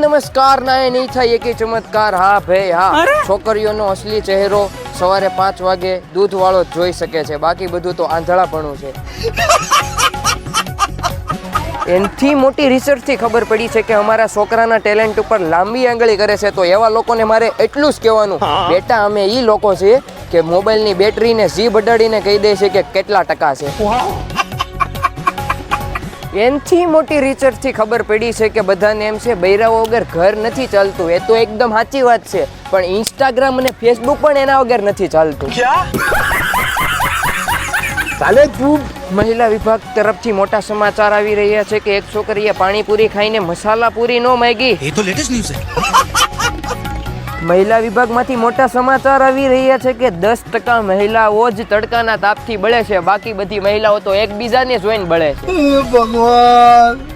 નમસ્કાર ના એ નહીં થાય એકે ચમત્કાર. હા ભાઈ હા, છોકરીઓનો અસલી ચહેરો સવારે 5 વાગે દૂધ વાળો જ જોઈ શકે છે, બાકી બધું તો આંધળાપણું છે. એનથી મોટી રિસર્ચ થી ખબર પડી છે કે અમારા છોકરાના ટેલેન્ટ ઉપર લાંબી આંગળી કરે છે. તો એવા લોકોને મારે એટલું જ કહેવાનું, બેટા અમે ઈ લોકો છીએ કે મોબાઈલની બેટરીને જીભ અડાડીને કહી દે છે કે કેટલા ટકા છે. એનથી મોટી રિસર્ચ થી ખબર પડી છે કે બધાને એમ છે બૈરાઓ વગર ઘર નથી ચાલતું. એ તો એકદમ સાચી વાત છે, પણ ઇન્સ્ટાગ્રામ અને ફેસબુક પણ એના વગર નથી ચાલતું. ચાલે તું. મહિલા વિભાગ તરફથી મોટા સમાચાર આવી રહ્યા છે કે એક છોકરીએ પાણીપુરી ખાઈને મસાલા પૂરી નો માંગી. એ તો લેટેસ્ટ ન્યૂઝ છે. મહિલા વિભાગમાંથી મોટા સમાચાર આવી રહ્યા છે કે 10% મહિલાઓ જ તડકાના તાપથી બળે છે, બાકી બધી મહિલાઓ તો એકબીજાને જોઈને બળે છે. ભગવાન.